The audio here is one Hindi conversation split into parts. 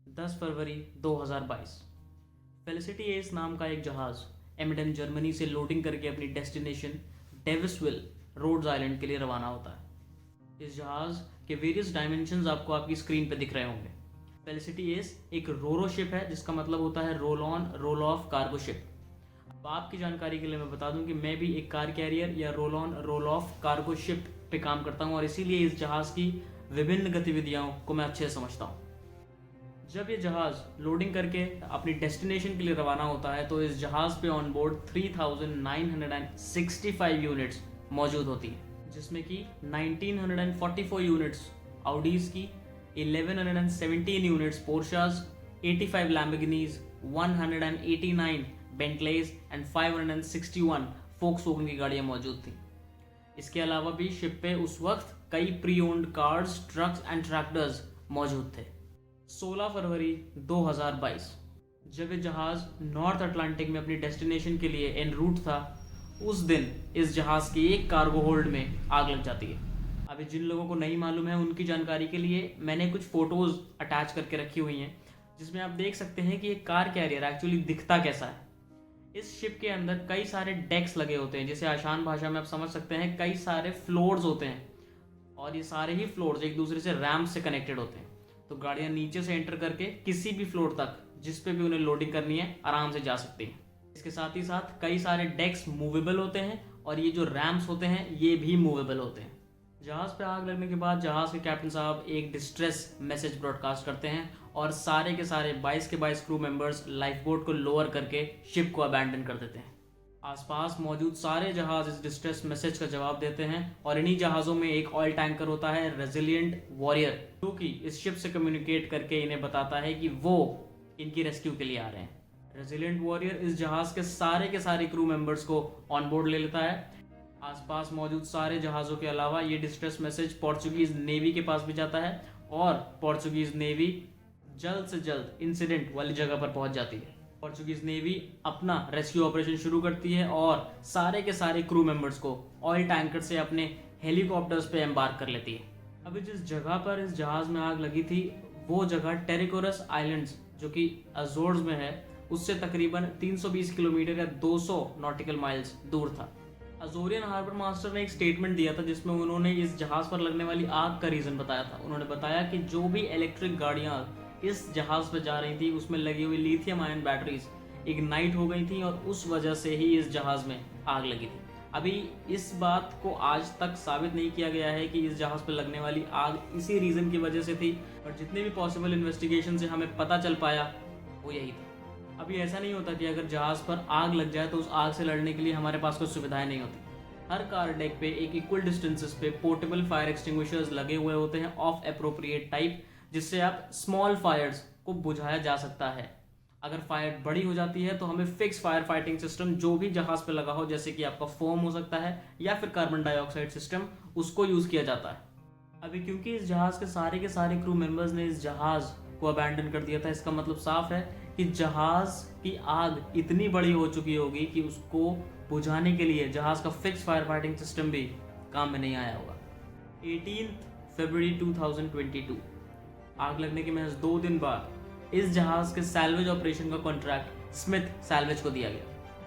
10 फरवरी 2022। फेलिसिटी एस नाम का एक जहाज़ एमिडन जर्मनी से लोडिंग करके अपनी डेस्टिनेशन डेविसविल रोड्स आइलैंड के लिए रवाना होता है। इस जहाज़ के वेरियस डायमेंशंस आपको आपकी स्क्रीन पर दिख रहे होंगे। फेलिसिटी एस एक रोरो शिप है, जिसका मतलब होता है roll on roll of cargo ship. अब आपकी जानकारी के लिए मैं बता दूं कि मैं भी एक कार कैरियर या roll on roll of cargo ship पे काम करता हूं और इसीलिए इस जहाज़ की विभिन्न गतिविधियों को मैं अच्छे से समझता हूं। जब ये जहाज़ लोडिंग करके अपनी डेस्टिनेशन के लिए रवाना होता है तो इस जहाज़ पे ऑन बोर्ड 3965 यूनिट्स मौजूद होती हैं, जिसमें कि 1944 यूनिट्स ऑडीज की, 1117 यूनिट्स पोर्शाज, 85 लैम्बोर्गिनीज, 189 बेंटलेज एंड 561 फोक्सवैगन की गाड़ियां मौजूद थी। इसके अलावा भी शिप पे उस वक्त कई pre owned cars, trucks and tractors मौजूद थे। 16 फरवरी 2022 जब ये जहाज़ नॉर्थ अटलांटिक में अपनी डेस्टिनेशन के लिए एन रूट था, उस दिन इस जहाज़ की एक कार्गो होल्ड में आग लग जाती है। अभी जिन लोगों को नहीं मालूम है उनकी जानकारी के लिए मैंने कुछ फ़ोटोज़ अटैच करके रखी हुई हैं, जिसमें आप देख सकते हैं कि एक कार कैरियर एक्चुअली दिखता कैसा है। इस शिप के अंदर कई सारे डेक्स लगे होते हैं, जिसे आसान भाषा में आप समझ सकते हैं कई सारे फ्लोर्स होते हैं, और ये सारे ही फ्लोर्स एक दूसरे से रैम्प से कनेक्टेड होते हैं। तो गाड़ियां नीचे से एंटर करके किसी भी फ्लोर तक जिस पे भी उन्हें लोडिंग करनी है आराम से जा सकती हैं। इसके साथ ही साथ कई सारे डेक्स मूवेबल होते हैं और ये जो रैम्प्स होते हैं ये भी मूवेबल होते हैं। जहाज़ पे आग लगने के बाद जहाज़ के कैप्टन साहब एक डिस्ट्रेस मैसेज ब्रॉडकास्ट करते हैं और सारे के सारे 22 के 22 क्रू मेंबर्स लाइफ बोट को लोअर करके शिप को अबैंडन कर देते हैं। आसपास मौजूद सारे जहाज़ इस डिस्ट्रेस मैसेज का जवाब देते हैं और इन्हीं जहाज़ों में एक ऑयल टैंकर होता है रेजिलिएंट वॉरियर, जो कि इस शिप से कम्युनिकेट करके इन्हें बताता है कि वो इनकी रेस्क्यू के लिए आ रहे हैं। रेजिलिएंट वॉरियर इस जहाज़ के सारे क्रू मेंबर्स को ऑन बोर्ड ले लेता है। आसपास मौजूद सारे जहाज़ों के अलावा ये डिस्ट्रेस मैसेज पोर्चुगीज नेवी के पास भी जाता है और पोर्चुगीज नेवी जल्द से जल्द इंसिडेंट वाली जगह पर पहुंच जाती है। पोर्चुगीज नेवी अपना रेस्क्यू ऑपरेशन शुरू करती है और सारे के सारे क्रू मेंबर्स को ऑयल टैंकर से अपने हेलीकॉप्टर्स पे एम्बार्क कर लेती है। अभी जिस जगह पर इस जहाज़ में आग लगी थी वो जगह टेरिकोरस आइलैंड्स, जो कि अजोर्स में है, उससे तकरीबन 320 किलोमीटर या 200 नॉटिकल माइल्स दूर था। अजोरियन हार्बर मास्टर ने एक स्टेटमेंट दिया था जिसमें उन्होंने इस जहाज़ पर लगने वाली आग का रीज़न बताया था। उन्होंने बताया कि जो भी इलेक्ट्रिक गाड़ियाँ इस जहाज़ पर जा रही थी उसमें लगी हुई लिथियम आयन बैटरीज इग्नाइट हो गई थी और उस वजह से ही इस जहाज़ में आग लगी थी। अभी इस बात को आज तक साबित नहीं किया गया है कि इस जहाज़ पर लगने वाली आग इसी रीज़न की वजह से थी, पर जितने भी पॉसिबल इन्वेस्टिगेशन से हमें पता चल पाया वो यही था। अभी ऐसा नहीं होता कि अगर जहाज़ पर आग लग जाए तो उस आग से लड़ने के लिए हमारे पास कोई सुविधाएं नहीं होती। हर कार डेक पे एक इक्वल डिस्टेंसेस पे पोर्टेबल फायर एक्सटिंग्विशर्स लगे हुए होते हैं ऑफ एप्रोप्रिएट टाइप, जिससे आप स्मॉल फायर्स को बुझाया जा सकता है। अगर फायर बड़ी हो जाती है तो हमें फिक्स फायर फाइटिंग सिस्टम जो भी जहाज़ पे लगा हो, जैसे कि आपका फोम हो सकता है या फिर कार्बन डाइऑक्साइड सिस्टम, उसको यूज़ किया जाता है। अभी क्योंकि इस जहाज़ के सारे क्रू मेंबर्स ने इस जहाज़ को अबैंडन कर दिया था, इसका मतलब साफ है कि जहाज़ की आग इतनी बड़ी हो चुकी होगी कि उसको बुझाने के लिए जहाज़ का फिक्स फायर फाइटिंग सिस्टम भी काम में नहीं आया होगा। 18 फरवरी 2022 आग लगने के महज 2 दिन बाद इस जहाज़ के सैल्वेज ऑपरेशन का कॉन्ट्रैक्ट स्मिथ सैल्वेज को दिया गया।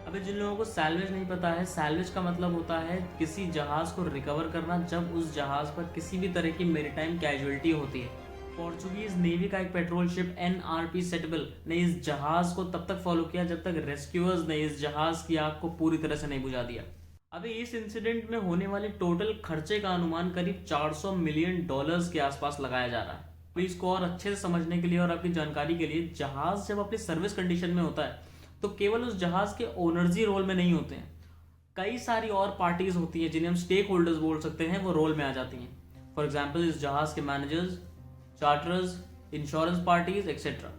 अभी जिन लोगों को सैल्वेज नहीं पता है, सैल्वेज का मतलब होता है किसी जहाज़ को रिकवर करना जब उस जहाज़ पर किसी भी तरह की मैरीटाइम कैजुअलिटी होती है। पोर्चुगीज नेवी का एक पेट्रोल शिप NRP सेटेबल ने इस जहाज़ को तब तक फॉलो किया जब तक रेस्क्यूअर्स ने इस जहाज़ की आग को पूरी तरह से नहीं बुझा दिया। अभी इस इंसिडेंट में होने वाले टोटल खर्चे का अनुमान करीब $400 मिलियन के आसपास लगाया जा रहा है। तो इसको और अच्छे से समझने के लिए और आपकी जानकारी के लिए, जहाज़ जब अपनी सर्विस कंडीशन में होता है तो केवल उस जहाज़ के ओनर्स ही रोल में नहीं होते हैं, कई सारी और पार्टीज होती हैं जिन्हें हम स्टेक होल्डर्स बोल सकते हैं, वो रोल में आ जाती हैं। फॉर एग्जाम्पल इस जहाज़ के managers, charters, insurance parties etcetera.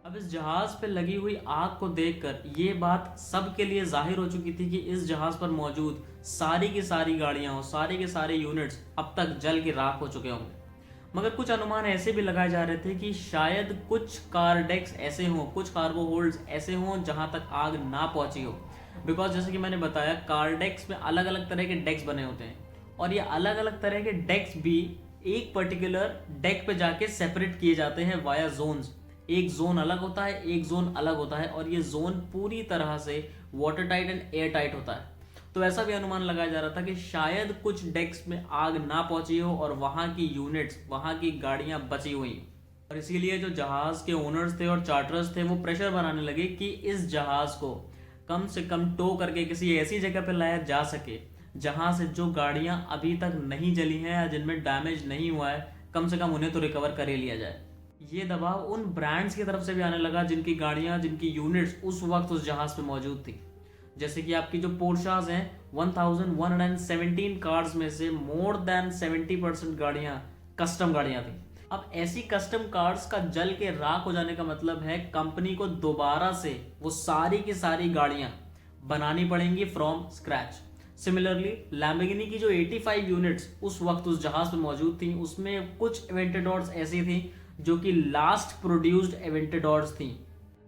अब इस जहाज़ पे लगी हुई आग को देखकर ये बात सबके लिए जाहिर हो चुकी थी कि इस जहाज़ पर मौजूद सारी की सारी गाड़ियां और सारे के सारे यूनिट्स अब तक जल के राख हो चुके होंगे। मगर कुछ अनुमान ऐसे भी लगाए जा रहे थे कि शायद कुछ कार डेक्स ऐसे हों, कुछ कार्गो होल्ड्स ऐसे हों जहां तक आग ना पहुंची हो। बिकॉज जैसे कि मैंने बताया, कार डेक्स में अलग अलग तरह के डेक्स बने होते हैं और ये अलग अलग तरह के डेक्स भी एक पर्टिकुलर डेक पे जाके सेपरेट किए जाते हैं वाया जोन्स। एक जोन अलग होता है, एक जोन अलग होता है, और ये जोन पूरी तरह से water tight and air tight होता है। तो ऐसा भी अनुमान लगाया जा रहा था कि शायद कुछ डेक्स में आग ना पहुंची हो और वहां की यूनिट्स, वहां की गाड़ियां बची हुई हैं। और इसीलिए जो जहाज के ओनर्स थे और चार्टर्स थे वो प्रेशर बनाने लगे कि इस जहाज को कम से कम टो करके किसी ऐसी जगह पर लाया जा सके जहां से जो गाड़ियां अभी तक नहीं जली हैं या जिनमें डैमेज नहीं हुआ है, कम से कम उन्हें तो रिकवर कर ही लिया जाए। ये दबाव उन ब्रांड्स की तरफ से भी आने लगा जिनकी गाड़ियां, जिनकी यूनिट्स उस वक्त उस जहाज पे मौजूद थी। जैसे कि आपकी जो पोर्शास हैं, 1117 कार्स में से मोर देन 70% गाड़ियां कस्टम गाड़ियां थी। अब ऐसी कस्टम कार्स का जल के राख हो जाने का मतलब है कंपनी को दोबारा से वो सारी की सारी गाड़ियां बनानी पड़ेंगी फ्रॉम स्क्रैच। सिमिलरली लैम्बोर्गिनी की जो 85 यूनिट्स उस वक्त उस जहाज पे मौजूद थी, उसमें कुछ एवेंटेडोर्स ऐसी थी जो कि लास्ट प्रोड्यूस्ड एवेंटेडोर्स थी।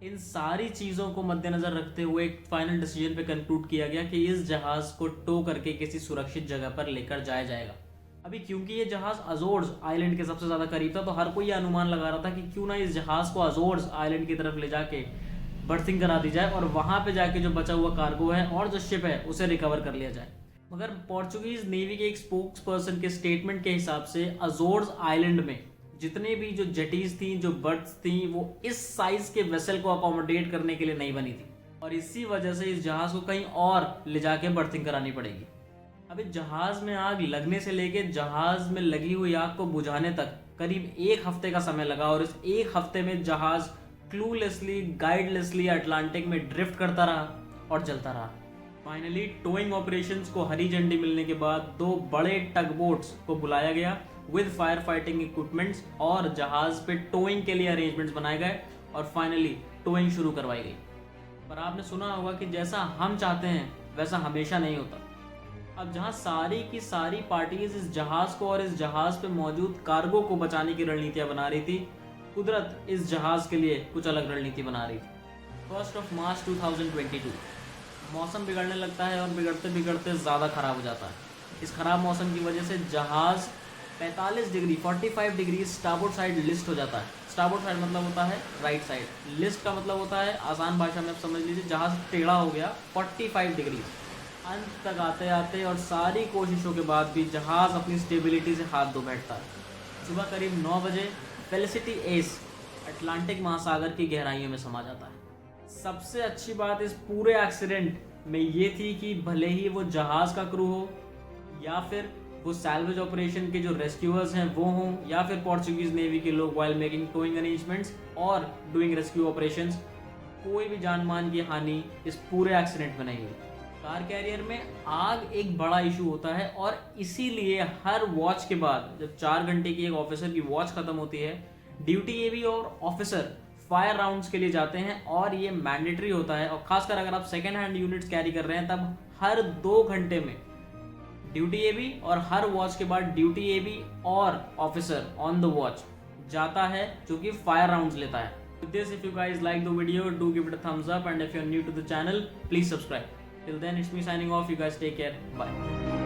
इन सारी चीज़ों को मद्देनजर रखते हुए एक फाइनल डिसीजन पे कंक्लूड किया गया कि इस जहाज को टो करके किसी सुरक्षित जगह पर लेकर जाया जाएगा। अभी क्योंकि ये जहाज अजोर्स आइलैंड के सबसे ज़्यादा करीब था, तो हर कोई ये अनुमान लगा रहा था कि क्यों ना इस जहाज को अजोर्स आइलैंड की तरफ ले जाके बर्थिंग करा दी जाए और वहां पे जाके जो बचा हुआ कार्गो है और जो शिप है उसे रिकवर कर लिया जाए। मगर पोर्चुगीज नेवी के एक स्पोक्स पर्सन के स्टेटमेंट के हिसाब से अजोर्स आइलैंड में जितने भी जो जेटीज थी, जो बर्थ्स थी, वो इस साइज के वेसल को अकोमोडेट करने के लिए नहीं बनी थी और इसी वजह से इस जहाज को कहीं और ले जाके बर्थिंग करानी पड़ेगी। अब इस जहाज में आग लगने से लेके जहाज में लगी हुई आग को बुझाने तक करीब 1 हफ्ते का समय लगा और इस 1 हफ्ते में जहाज क्लूलेसली, गाइडलेसली अटलांटिक में ड्रिफ्ट करता रहा और जलता रहा। फाइनली टोइंग ऑपरेशंस को हरी झंडी मिलने के बाद 2 बड़े टग बोट्स को बुलाया गया विद फायर फाइटिंग इक्विपमेंट्स और जहाज पे टोइंग के लिए अरेंजमेंट्स बनाए गए और फाइनली टोइंग शुरू करवाई गई। पर आपने सुना होगा कि जैसा हम चाहते हैं वैसा हमेशा नहीं होता। अब जहां सारी की सारी पार्टीज इस जहाज को और इस जहाज पे मौजूद कार्गो को बचाने की रणनीतियां बना रही थी, कुदरत इस जहाज के लिए कुछ अलग रणनीति बना रही थी। 1 मार्च 2022 मौसम बिगड़ने लगता है और बिगड़ते बिगड़ते ज़्यादा ख़राब हो जाता है। इस ख़राब मौसम की वजह से जहाज़ 45 डिग्री स्टारबोर्ड साइड लिस्ट हो जाता है। स्टारबोर्ड साइड मतलब होता है राइट साइड, लिस्ट का मतलब होता है, आसान भाषा में आप समझ लीजिए, जहाज़ टेढ़ा हो गया 45 डिग्री। अंत तक आते आते और सारी कोशिशों के बाद भी जहाज़ अपनी स्टेबिलिटी से हाथ धो बैठता है। सुबह करीब 9 बजे फेलिसिटी एस अटलांटिक महासागर की गहराइयों में समा जाता है। सबसे अच्छी बात इस पूरे एक्सीडेंट में ये थी कि भले ही वो जहाज़ का क्रू हो या फिर वो सैल्वेज ऑपरेशन के जो रेस्क्यूअर्स हैं वो हों या फिर पोर्चुगीज नेवी के लोग वाइल मेकिंग टोइंग अरेंजमेंट्स और डूइंग रेस्क्यू ऑपरेशंस, कोई भी जान मान की हानि इस पूरे एक्सीडेंट में नहीं हुई। कार कैरियर में आग एक बड़ा इशू होता है और इसीलिए हर वॉच के बाद जब 4 घंटे की एक ऑफिसर की वॉच खत्म होती है, ड्यूटी एवी और ऑफिसर फायर राउंड्स के लिए जाते हैं और ये मैंडेटरी होता है। और खासकर अगर आप सेकेंड हैंड यूनिट्स कैरी कर रहे हैं तब हर 2 घंटे में ड्यूटी एवी और हर वॉच के बाद ड्यूटी एवी और ऑफिसर ऑन द वॉच जाता है जो कि फायर राउंड्स लेता है। With this, if you guys like the video, do give it a thumbs up, and if you're new to the channel, please subscribe. Till then, it's me signing off. You guys take care. Bye.